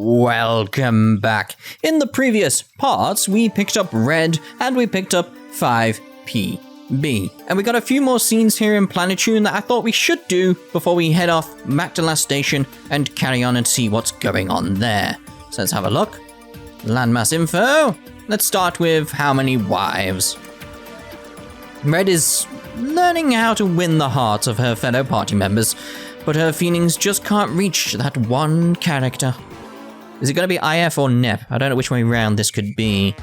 Welcome back. In the previous parts, we picked up Red and we picked up 5PB. And we got a few more scenes here in Planetune that I thought we should do before we head off back to Lastation and carry on and see what's going on there. So let's have a look. Landmass info. Let's start with how many wives. Red is learning how to win the hearts of her fellow party members, but her feelings just can't reach that one character. Is it going to be IF or Nep? I don't know which way round this could be.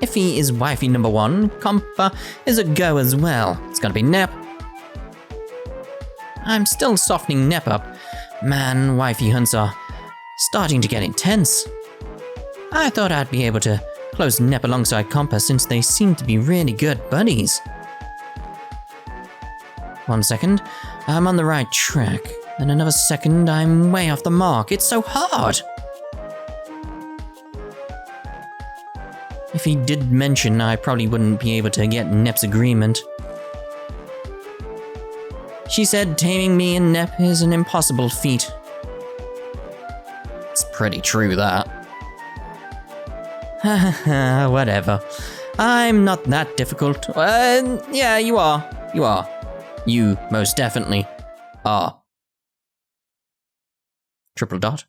Iffy is wifey number 1. Compa is a go as well. It's going to be Nep. I'm still softening Nep up. Man, wifey hunts are starting to get intense. I thought I'd be able to close Nep alongside Compa since they seem to be really good buddies. 1 second, I'm on the right track. Then another second, I'm way off the mark. It's so hard. If he did mention, I probably wouldn't be able to get Nep's agreement. She said taming me and Nep is an impossible feat. It's pretty true, that. Haha, whatever. I'm not that difficult. Yeah, you are. You are. You most definitely are. Triple dot.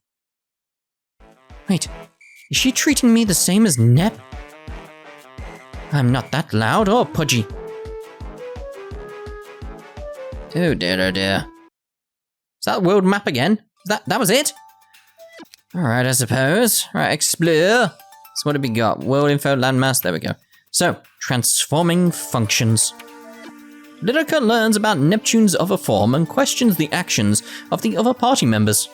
Wait, is she treating me the same as Nep? I'm not that loud or pudgy. Oh dear, oh dear. Is that world map again? That was it? Alright, I suppose. Right, explore. So what have we got? World info, landmass, there we go. So, transforming functions. Lyrica learns about Neptune's other form and questions the actions of the other party members.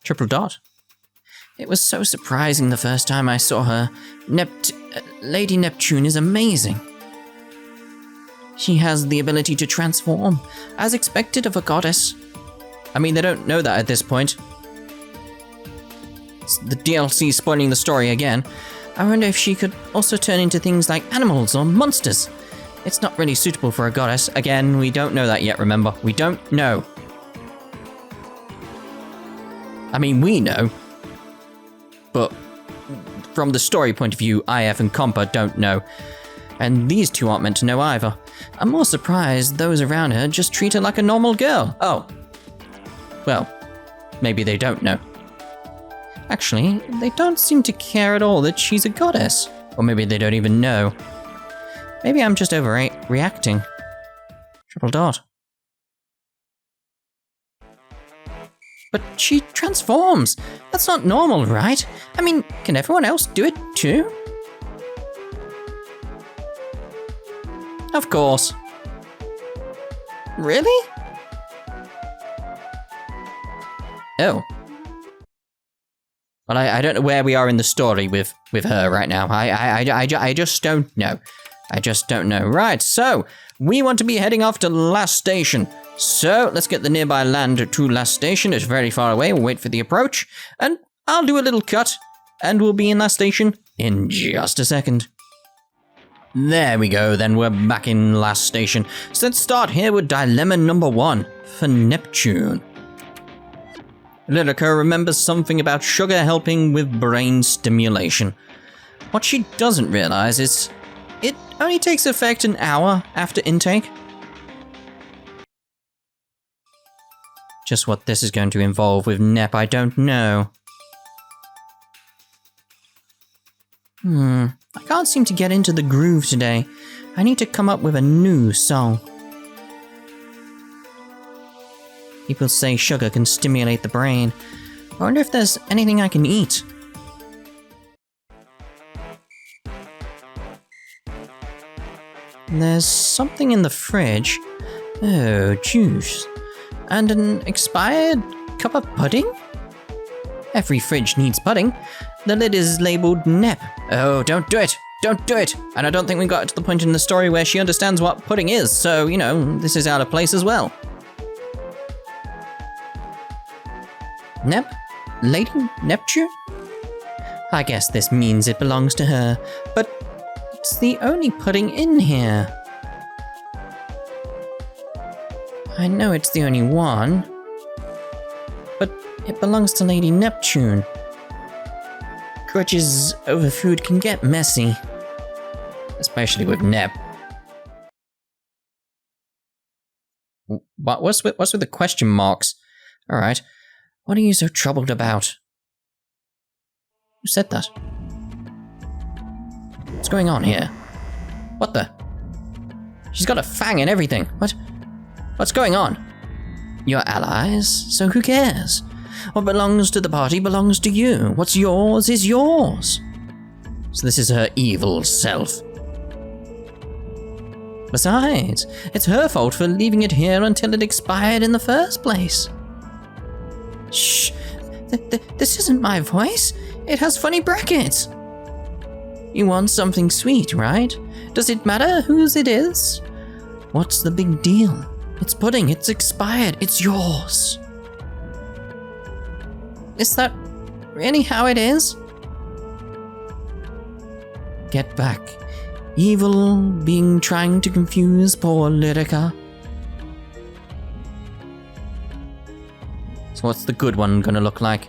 Triple dot. It was so surprising the first time I saw her. Lady Neptune is amazing. She has the ability to transform, as expected of a goddess. I mean, they don't know that at this point. The DLC spoiling the story again. I wonder if she could also turn into things like animals or monsters. It's not really suitable for a goddess. Again, we don't know that yet, remember. We don't know. I mean, we know. But from the story point of view, IF and Compa don't know. And these two aren't meant to know either. I'm more surprised those around her just treat her like a normal girl. Oh. Well, maybe they don't know. Actually, they don't seem to care at all that she's a goddess. Or maybe they don't even know. Maybe I'm just overreacting. Triple dot. But she transforms. That's not normal, right? I mean, can everyone else do it too? Of course. Really? Oh. Well, I don't know where we are in the story with her right now. I just don't know. I just don't know. Right, so we want to be heading off to Lastation. So let's get the nearby land to Lastation. It's very far away. We'll wait for the approach, and I'll do a little cut, and we'll be in Lastation in just a second. There we go, then we're back in Lastation. So let's start here with dilemma number 1 for Neptune. Lyrica remembers something about sugar helping with brain stimulation. What she doesn't realize is it only takes effect an hour after intake. Just what this is going to involve with Nep, I don't know. I can't seem to get into the groove today. I need to come up with a new song. People say sugar can stimulate the brain. I wonder if there's anything I can eat. There's something in the fridge. Oh, juice. And an expired cup of pudding? Every fridge needs pudding. The lid is labeled Nep. Oh, don't do it! Don't do it! And I don't think we got to the point in the story where she understands what pudding is, so, you know, this is out of place as well. Nep? Lady Neptune? I guess this means it belongs to her, but It's the only pudding in here. I know it's the only one, but it belongs to Lady Neptune. Grudges over food can get messy, especially with Nep. What's with the question marks? All right, what are you so troubled about? Who said that? What's going on here? What the? She's got a fang and everything. What? What's going on? You're allies, so who cares? What belongs to the party belongs to you. What's yours is yours. So this is her evil self. Besides, it's her fault for leaving it here until it expired in the first place. Shh. This isn't my voice. It has funny brackets. You want something sweet, right? Does it matter whose it is? What's the big deal? It's pudding, it's expired, it's yours. Is that really how it is? Get back. Evil being trying to confuse poor Lyrica. So what's the good one gonna look like?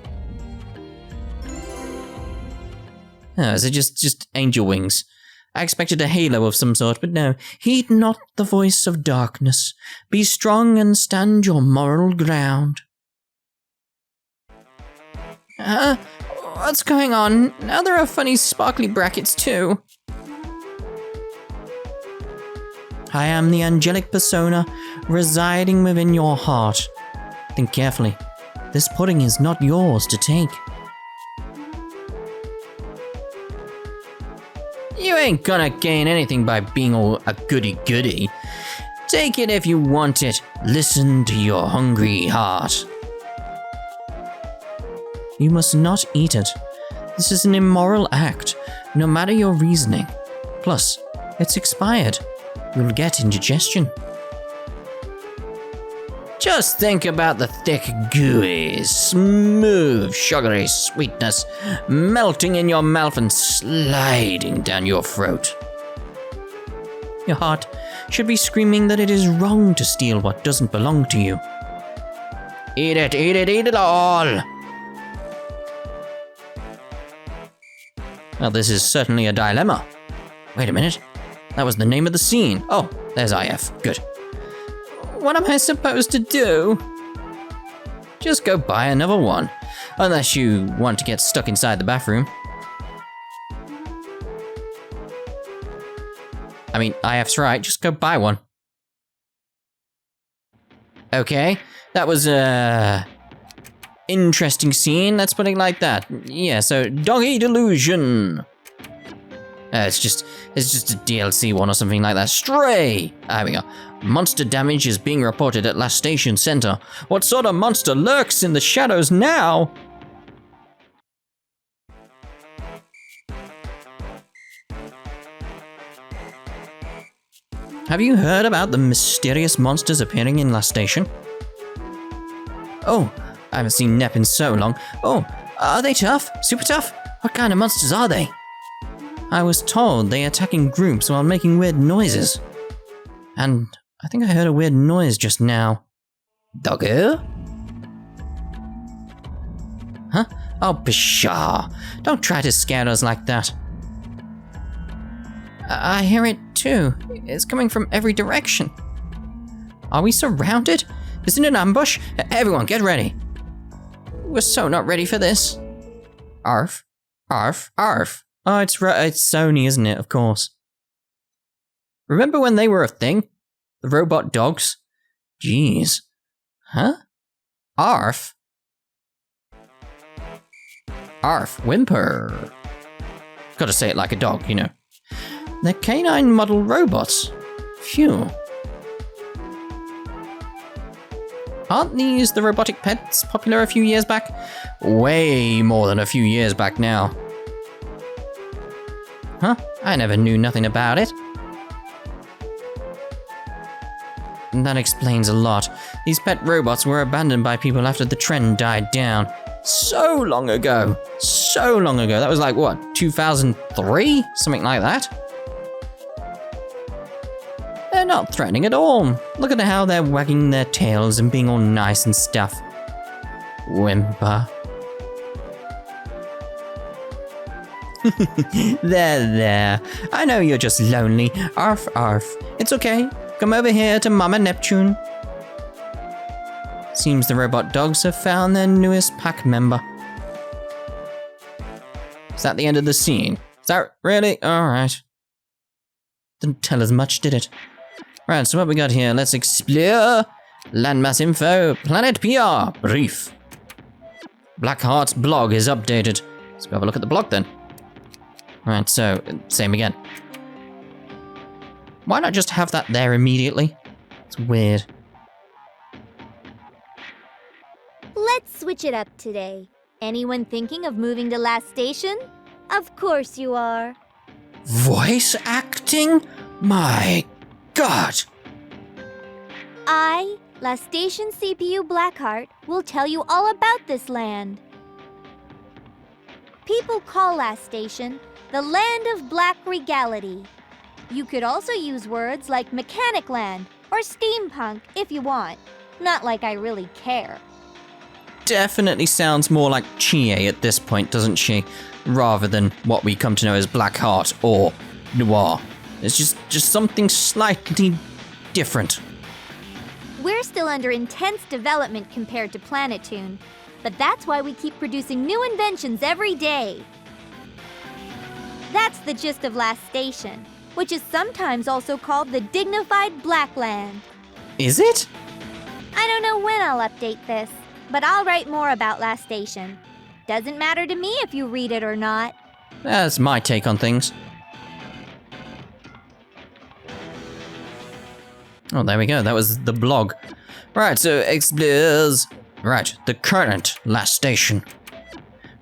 Oh, is it just angel wings? I expected a halo of some sort, but no. Heed not the voice of darkness. Be strong and stand your moral ground. What's going on? Now there are funny sparkly brackets too. I am the angelic persona residing within your heart. Think carefully. This pudding is not yours to take. You ain't gonna gain anything by being all a goody-goody. Take it if you want it. Listen to your hungry heart. You must not eat it. This is an immoral act, no matter your reasoning. Plus, it's expired. You'll get indigestion. Just think about the thick, gooey, smooth, sugary sweetness melting in your mouth and sliding down your throat. Your heart should be screaming that it is wrong to steal what doesn't belong to you. Eat it, eat it, eat it all! Well, this is certainly a dilemma. Wait a minute. That was the name of the scene. Oh, there's IF. Good. What am I supposed to do? Just go buy another one. Unless you want to get stuck inside the bathroom. I mean, IF's right. Just go buy one. Okay. That was a interesting scene. Let's put it like that. Yeah, so Doggy Delusion. It's just a DLC one or something like that. Stray! There we go. Monster damage is being reported at Lastation Center. What sort of monster lurks in the shadows now? Have you heard about the mysterious monsters appearing in Lastation? Oh, I haven't seen Nep in so long. Oh, are they tough? Super tough? What kind of monsters are they? I was told they attack in groups while making weird noises. And I think I heard a weird noise just now. Doggo? Huh? Oh, pshaw. Don't try to scare us like that. I hear it too. It's coming from every direction. Are we surrounded? Is it an ambush? Everyone, get ready. We're so not ready for this. Arf. Arf. Arf. Oh, it's Sony, isn't it? Of course. Remember when they were a thing? The robot dogs? Jeez. Huh? Arf? Arf. Whimper. Gotta say it like a dog, you know. They're canine model robots. Phew. Aren't these the robotic pets popular a few years back? Way more than a few years back now. Huh? I never knew nothing about it. That explains a lot. These pet robots were abandoned by people after the trend died down. So long ago. So long ago. That was like, what, 2003? Something like that? not threatening at all. Look at how they're wagging their tails and being all nice and stuff. Whimper. There. I know you're just lonely. Arf, arf. It's okay. Come over here to Mama Neptune. Seems the robot dogs have found their newest pack member. Is that the end of the scene? Is that really? Alright. Didn't tell us much, did it? Right, so what we got here? Let's explore. Landmass info. Planet PR. Brief. Blackheart's blog is updated. Let's go have a look at the blog then. Right, so, same again. Why not just have that there immediately? It's weird. Let's switch it up today. Anyone thinking of moving to Lastation? Of course you are. Voice acting? My God! I, Lastation CPU Blackheart, will tell you all about this land. People call Lastation the land of black regality. You could also use words like mechanic land or steampunk if you want. Not like I really care. Definitely sounds more like Chian at this point, doesn't she? Rather than what we come to know as Blackheart or Noire. It's just something slightly different. We're still under intense development compared to Planetoon, but that's why we keep producing new inventions every day. That's the gist of Lastation, which is sometimes also called the Dignified Blackland. Is it? I don't know when I'll update this, but I'll write more about Lastation. Doesn't matter to me if you read it or not. That's my take on things. Oh, there we go. That was the blog. Right, so explores. Right, the current Lastation.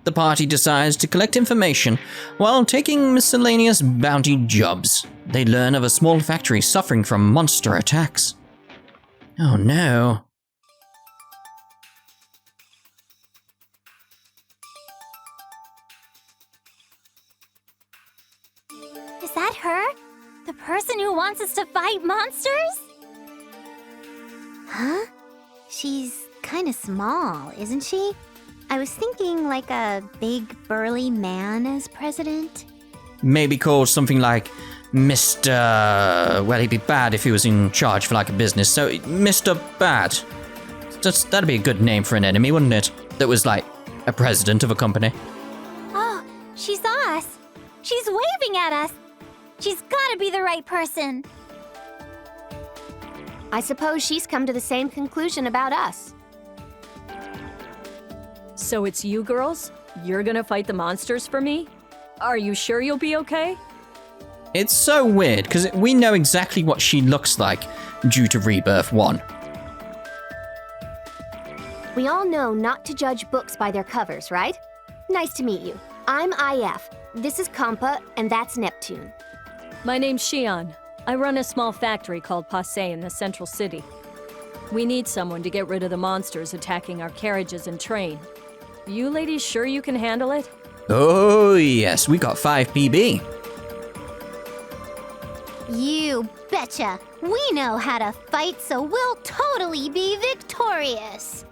The party decides to collect information while taking miscellaneous bounty jobs. They learn of a small factory suffering from monster attacks. Oh no. Is that her? The person who wants us to fight monsters? Huh? She's kind of small, isn't she? I was thinking like a big burly man as president. Maybe called something like Mr. Well, he'd be bad if he was in charge for like a business, so Mr. Bad. That'd be a good name for an enemy, wouldn't it? That was like a president of a company. Oh, she saw us. She's waving at us. She's gotta be the right person. I suppose she's come to the same conclusion about us. So it's you girls? You're gonna fight the monsters for me? Are you sure you'll be okay? It's so weird, because we know exactly what she looks like due to Rebirth 1. We all know not to judge books by their covers, right? Nice to meet you. I'm IF. This is Compa, and that's Neptune. My name's Chian. I run a small factory called Passe in the central city. We need someone to get rid of the monsters attacking our carriages and train. You ladies sure you can handle it? Oh yes, we got 5 PB. You betcha. We know how to fight, so we'll totally be victorious.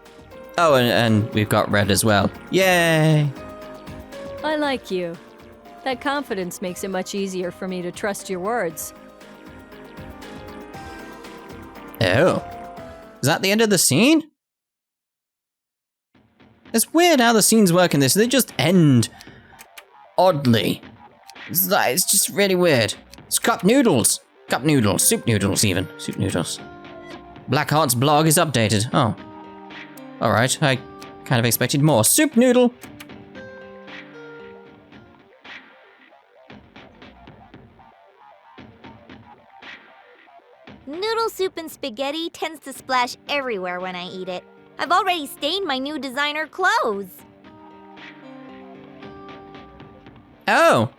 Oh, and we've got red as well. Yay! I like you. That confidence makes it much easier for me to trust your words. Oh. Is that the end of the scene? It's weird how the scenes work in this. They just end oddly. It's just really weird. It's cup noodles. Cup noodles. Soup noodles even. Soup noodles. Blackheart's blog is updated. Oh. Alright, I kind of expected more. Soup noodle! Noodle soup and spaghetti tends to splash everywhere when I eat it. I've already stained my new designer clothes. Oh!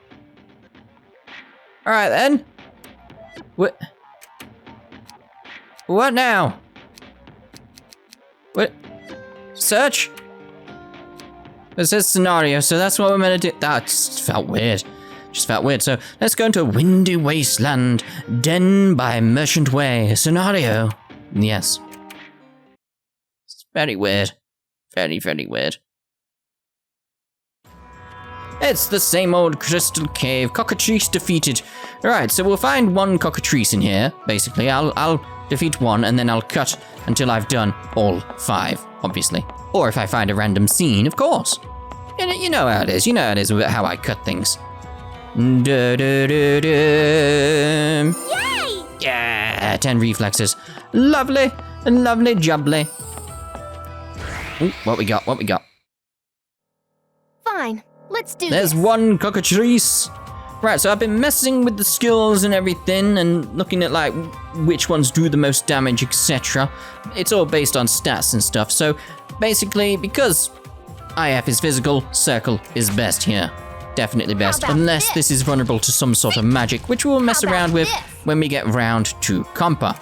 Alright then. What? What now? What? Search? It says scenario, so that's what we're meant to do. That just felt weird. Just felt weird. So let's go into a windy wasteland, den by Merchant Way scenario. Yes. It's very weird. Very, very weird. It's the same old crystal cave. Cockatrice defeated. Alright, so we'll find one cockatrice in here, basically. I'll defeat one, and then I'll cut until I've done all 5, obviously. Or if I find a random scene, of course. You know how it is. You know how it is with how I cut things. Yay! Yeah, 10 reflexes. Lovely, lovely jubbly. Ooh, what we got? What we got? Fine, let's do There's this. one cockatrice. Right, so I've been messing with the skills and everything and looking at like which ones do the most damage, etc. It's all based on stats and stuff. So basically, because IF is physical, circle is best here. Definitely best, about unless this is vulnerable to some sort of magic, which we'll mess How about around with this? when we get round to Compa.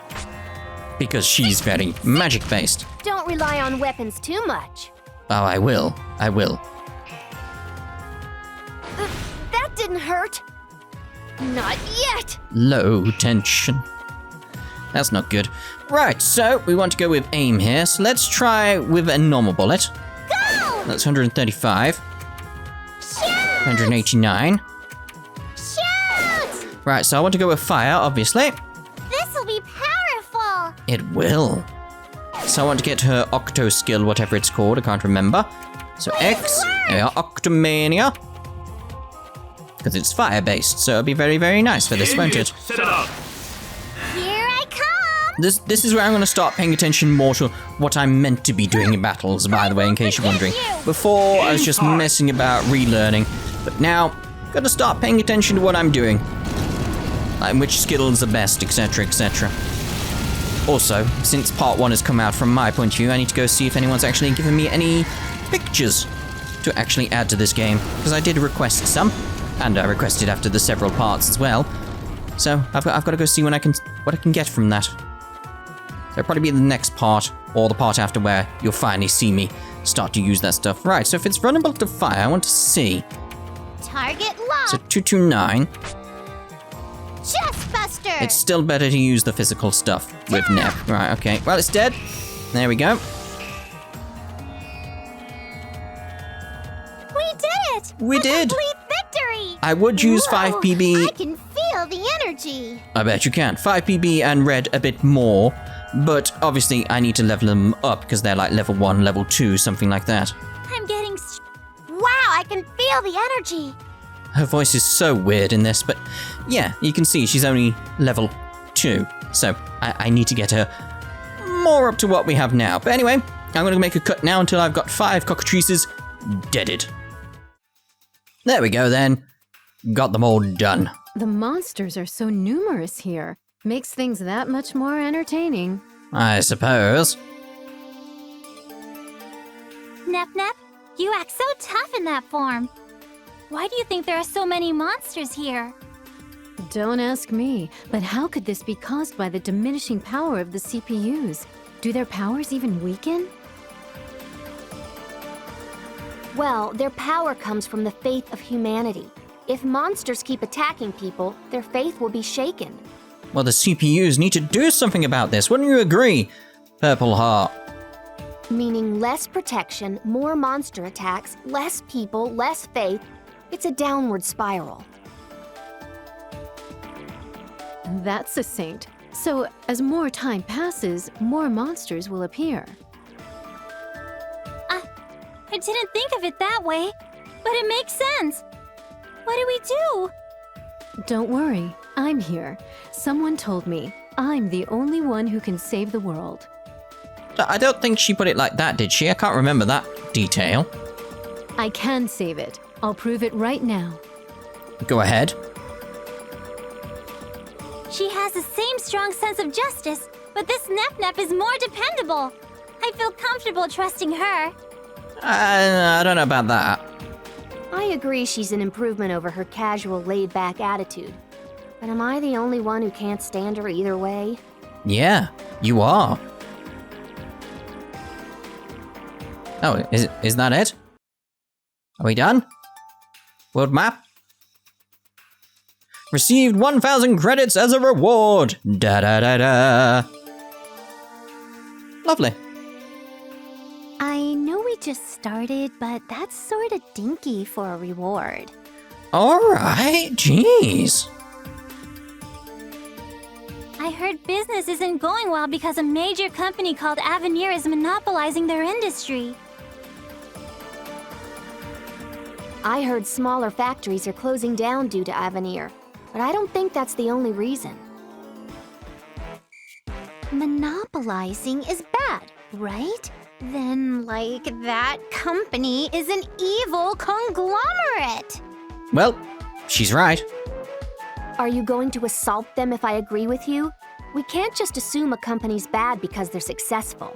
Because she's very magic based. Don't rely on weapons too much. Oh, I will. I will. That didn't hurt. Not yet. Low tension. That's not good. Right, so we want to go with aim here. So let's try with a normal bullet. Go! That's 135. Shoot! 189. Shoot! Right, so I want to go with fire, obviously. This'll be powerful. It will. So I want to get her octo skill, whatever it's called. I can't remember. So X, there we are, Octomania. Because it's fire-based, so it'll be very, very nice for this, won't it? Set it up. Here I come. This is where I'm going to start paying attention more to what I'm meant to be doing in battles, by the way, in case you're wondering. Before, I was just messing about, relearning. But now, got to start paying attention to what I'm doing. Like which skills are best, etc, etc. Also, since part 1 has come out from my point of view, I need to go see if anyone's actually given me any pictures to actually add to this game. Because I did request some, and I requested after the several parts as well. So I've got to go see what I can get from that. It'll probably be the next part, or the part after where you'll finally see me start to use that stuff. Right, so if it's vulnerable to fire, I want to see. Target locked. So 229. Chestbuster. It's still better to use the physical stuff with Nep. Right, okay. Well, it's dead. There we go. We did it. We did. Complete victory. I would use 5 PB. I can feel the energy. I bet you can. 5 PB and red a bit more. But obviously, I need to level them up because they're like level 1, level 2, something like that. I'm getting. Wow, I can feel the energy. Her voice is so weird in this, but yeah, you can see she's only level 2. So I need to get her more up to what we have now. But anyway, I'm going to make a cut now until I've got 5 cockatrices deaded. There we go then. Got them all done. The monsters are so numerous here. Makes things that much more entertaining. I suppose. Nep Nep, you act so tough in that form. Why do you think there are so many monsters here? Don't ask me, but how could this be caused by the diminishing power of the CPUs? Do their powers even weaken? Well, their power comes from the faith of humanity. If monsters keep attacking people, their faith will be shaken. Well, the CPUs need to do something about this, wouldn't you agree, Purple Heart? Meaning less protection, more monster attacks, less people, less faith. It's a downward spiral. That's succinct. So, as more time passes, more monsters will appear. I didn't think of it that way, but it makes sense. What do we do? Don't worry, I'm here. Someone told me I'm the only one who can save the world. I don't think she put it like that, did she? I can't remember that detail. I can save it. I'll prove it right now. Go ahead. She has the same strong sense of justice, but this Nep Nep is more dependable. I feel comfortable trusting her. I don't know about that. I agree she's an improvement over her casual, laid-back attitude. But am I the only one who can't stand her either way? Yeah, you are. Oh, is that it? Are we done? World map? Received 1,000 credits as a reward. Da da da da. Lovely. I know we just started, but that's sort of dinky for a reward. Alright, jeez. I heard business isn't going well because a major company called Avenir is monopolizing their industry. I heard smaller factories are closing down due to Avenir, but I don't think that's the only reason. Monopolizing is bad, right? Then, like, that company is an evil conglomerate. Well, she's right. Are you going to assault them if I agree with you? We can't just assume a company's bad because they're successful.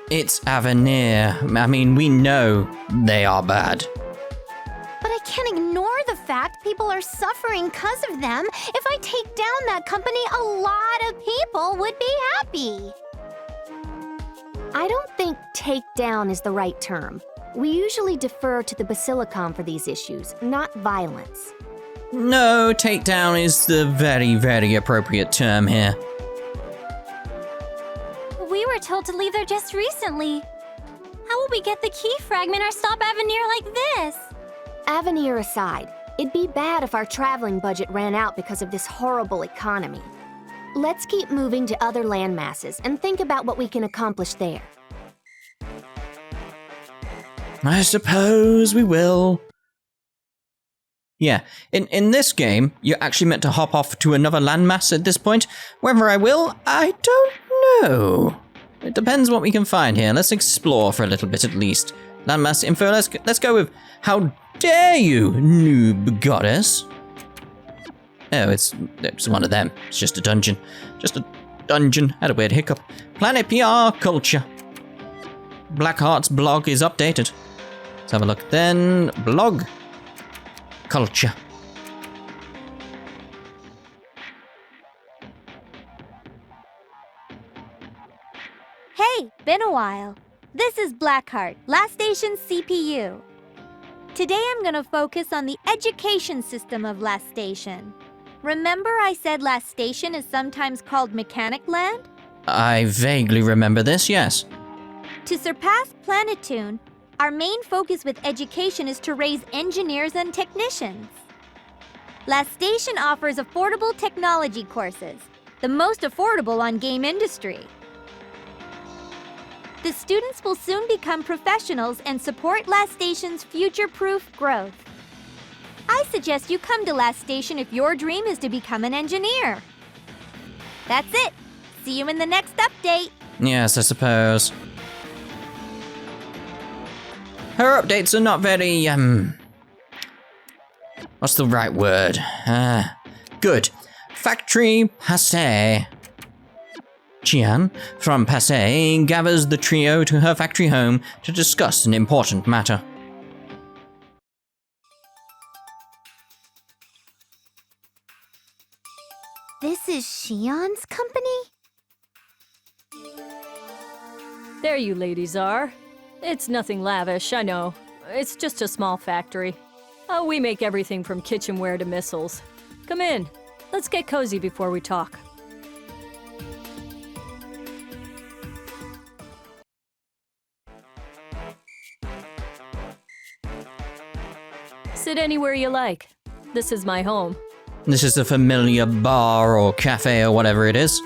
It's Avenir. I mean, we know they are bad. But I can't ignore the fact people are suffering because of them. If I take down that company, a lot of people would be happy. I don't think take down is the right term. We usually defer to the Basilicom for these issues, not violence. No, takedown is the very, very appropriate term here. We were told to leave there just recently. How will we get the key fragment or stop Avenir like this? Avenir aside, it'd be bad if our traveling budget ran out because of this horrible economy. Let's keep moving to other landmasses and think about what we can accomplish there. I suppose we will. Yeah, in this game, you're actually meant to hop off to another landmass at this point. Whether I will, I don't know. It depends what we can find here. Let's explore for a little bit at least. Landmass info, let's go with how dare you, noob goddess. Oh, it's one of them. It's just a dungeon. Just a dungeon. Had a weird hiccup. Planet PR culture. Blackheart's blog is updated. Let's have a look then. Blog. Culture. Hey, been a while. This is Blackheart, Lastation CPU. Today I'm going to focus on the education system of Lastation. Remember I said Lastation is sometimes called Mechanic Land? I vaguely remember this, yes. To surpass Planetoon, our main focus with education is to raise engineers and technicians. Lastation offers affordable technology courses, the most affordable on game industry. The students will soon become professionals and support Lastation's future-proof growth. I suggest you come to Lastation if your dream is to become an engineer. That's it. See you in the next update. Yes, I suppose. Her updates are not very, what's the right word? Good. Factory passé. Chian, from Passé, gathers the trio to her factory home to discuss an important matter. This is Chian's company? There you ladies are. It's nothing lavish, I know. It's just a small factory. Oh, we make everything from kitchenware to missiles. Come in. Let's get cozy before we talk. Sit anywhere you like. This is my home. This is the familiar bar or cafe or whatever it is.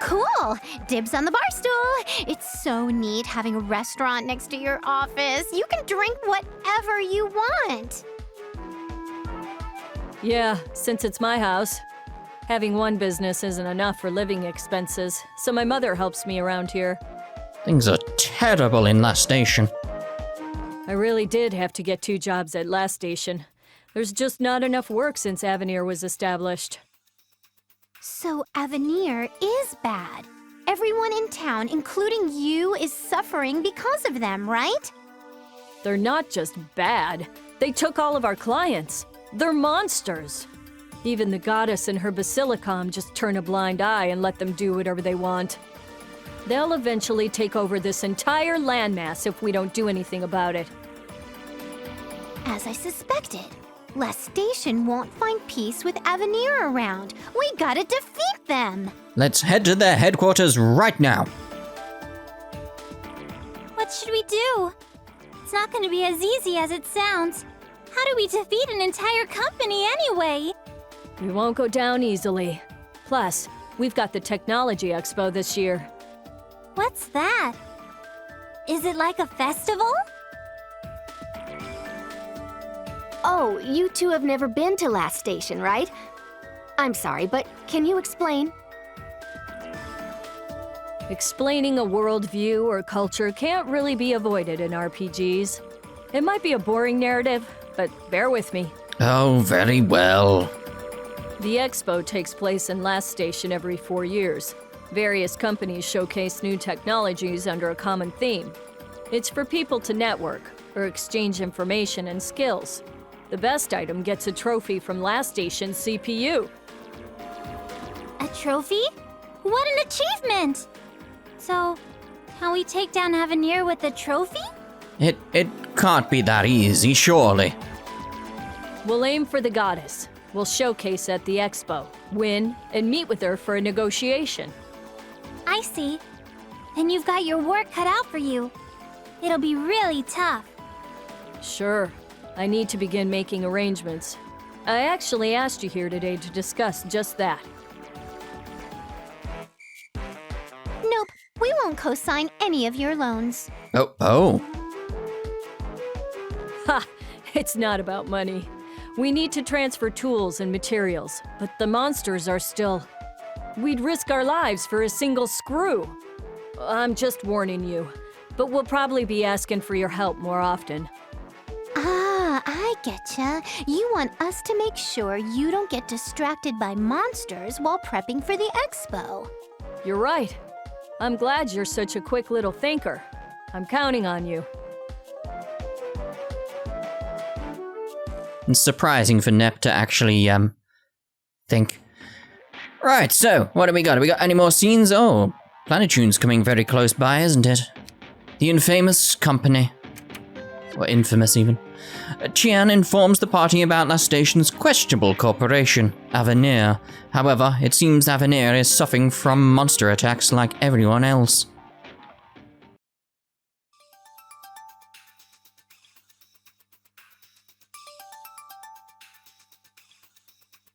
Cool! Dibs on the bar stool. It's so neat having a restaurant next to your office. You can drink whatever you want. Yeah, since it's my house. Having one business isn't enough for living expenses, so my mother helps me around here. Things are terrible in Lastation. I really did have to get 2 jobs at Lastation. There's just not enough work since Avenir was established. So Avenir is bad. Everyone in town, including you, is suffering because of them, right? They're not just bad. They took all of our clients. They're monsters. Even the goddess and her basilicom just turn a blind eye and let them do whatever they want. They'll eventually take over this entire landmass if we don't do anything about it. As I suspected. Lastation won't find peace with Avenir around. We gotta defeat them! Let's head to their headquarters right now. What should we do? It's not gonna be as easy as it sounds. How do we defeat an entire company anyway? We won't go down easily. Plus, we've got the Technology Expo this year. What's that? Is it like a festival? Oh, you two have never been to Lastation, right? I'm sorry, but can you explain? Explaining a worldview or culture can't really be avoided in RPGs. It might be a boring narrative, but bear with me. Oh, very well. The expo takes place in Lastation every 4 years. Various companies showcase new technologies under a common theme. It's for people to network or exchange information and skills. The best item gets a trophy from Lastation's CPU. A trophy? What an achievement! So, can we take down Avenir with the trophy? It can't be that easy, surely. We'll aim for the goddess. We'll showcase at the expo, win, and meet with her for a negotiation. I see. Then you've got your work cut out for you. It'll be really tough. Sure. I need to begin making arrangements. I actually asked you here today to discuss just that. Nope, we won't co-sign any of your loans. Oh. Ha! It's not about money. We need to transfer tools and materials, but the monsters are still... We'd risk our lives for a single screw. I'm just warning you, but we'll probably be asking for your help more often. Ah, I getcha. You want us to make sure you don't get distracted by monsters while prepping for the expo. You're right. I'm glad you're such a quick little thinker. I'm counting on you. It's surprising for Nep to actually, think. Right, so, what do we got? Have we got any more scenes? Oh, Planitune's coming very close by, isn't it? The infamous company. Or infamous, even. Chian informs the party about Lastation's questionable cooperation, Avenir. However, it seems Avenir is suffering from monster attacks like everyone else.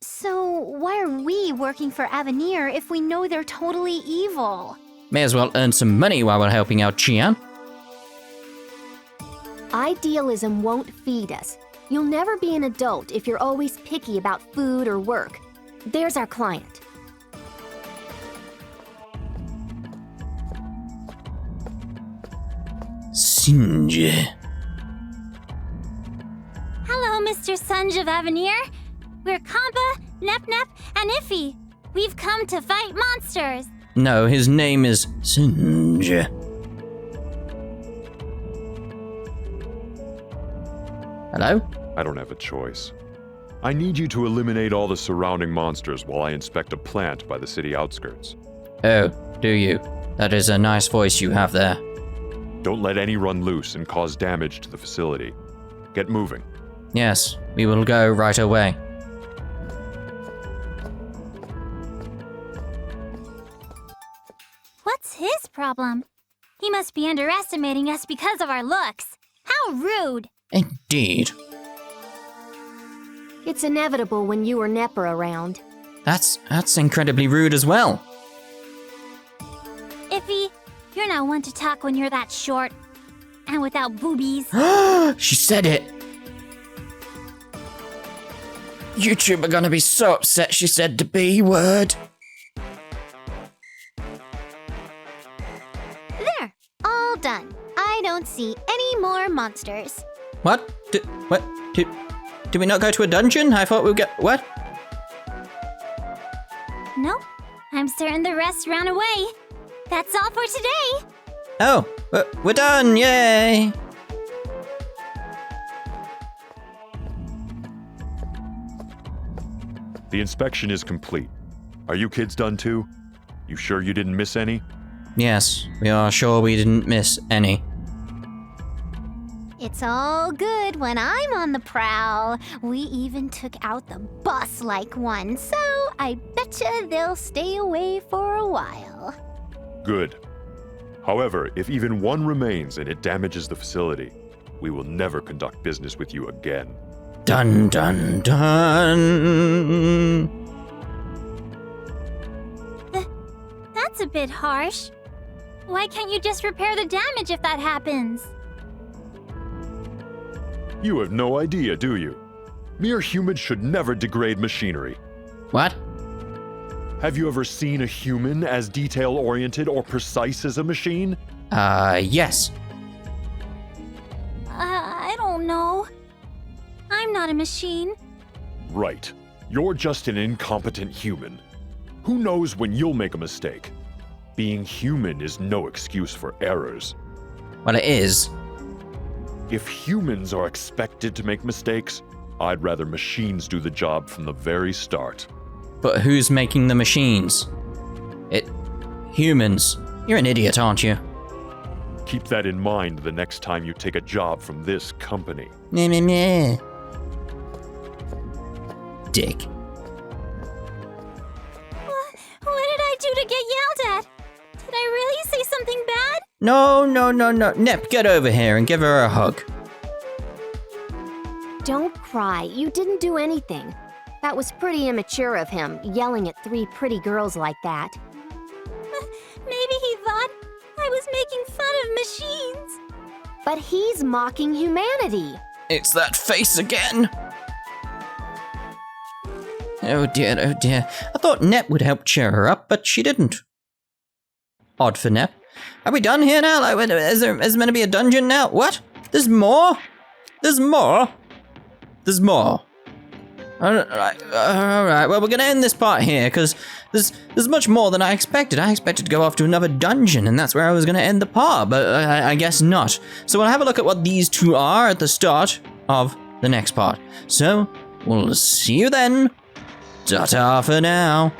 So, why are we working for Avenir if we know they're totally evil? May as well earn some money while we're helping out Chian. Idealism won't feed us. You'll never be an adult if you're always picky about food or work. There's our client. Singe. Hello, Mr. Sunge of Avenir. We're Compa, Nep, and Iffy. We've come to fight monsters. No, his name is Singe. Hello? I don't have a choice. I need you to eliminate all the surrounding monsters while I inspect a plant by the city outskirts. Oh, do you? That is a nice voice you have there. Don't let any run loose and cause damage to the facility. Get moving. Yes, we will go right away. What's his problem? He must be underestimating us because of our looks. How rude! Indeed. It's inevitable when you or Nep are around. That's incredibly rude as well. Iffy, you're not one to talk when you're that short. And without boobies. She said it. YouTube are gonna be so upset she said the B word. There, all done. I don't see any more monsters. What? Did we not go to a dungeon? I thought we'd get... What? Nope. I'm certain the rest ran away. That's all for today. Oh, we're done, yay! The inspection is complete. Are you kids done too? You sure you didn't miss any? Yes, we are sure we didn't miss any. It It's all good when I'm on the prowl. We even took out the boss-like one, so I betcha they'll stay away for a while. Good. However, if even one remains and it damages the facility, we will never conduct business with you again. Dun dun dun. That's a bit harsh. Why can't you just repair the damage if that happens? You have no idea, do you? Mere humans should never degrade machinery. What? Have you ever seen a human as detail-oriented or precise as a machine? Yes. I don't know. I'm not a machine. Right. You're just an incompetent human. Who knows when you'll make a mistake? Being human is no excuse for errors. Well, it is. If humans are expected to make mistakes, I'd rather machines do the job from the very start. But who's making the machines? Humans. You're an idiot, aren't you? Keep that in mind the next time you take a job from this company. Meh meh meh. Dick. What did I do to get yelled at? Did I really say something bad? No. Nep, get over here and give her a hug. Don't cry. You didn't do anything. That was pretty immature of him, yelling at 3 pretty girls like that. Maybe he thought I was making fun of machines. But he's mocking humanity. It's that face again. Oh dear, oh dear. I thought Nep would help cheer her up, but she didn't. Odd for Nep. Are we done here now? Like, is there meant to be a dungeon now? What? There's more? There's more? There's more. Alright, well, we're gonna end this part here, because there's much more than I expected. I expected to go off to another dungeon, and that's where I was gonna end the part, but I guess not. So we'll have a look at what these two are at the start of the next part. So, we'll see you then. Ta-ta for now.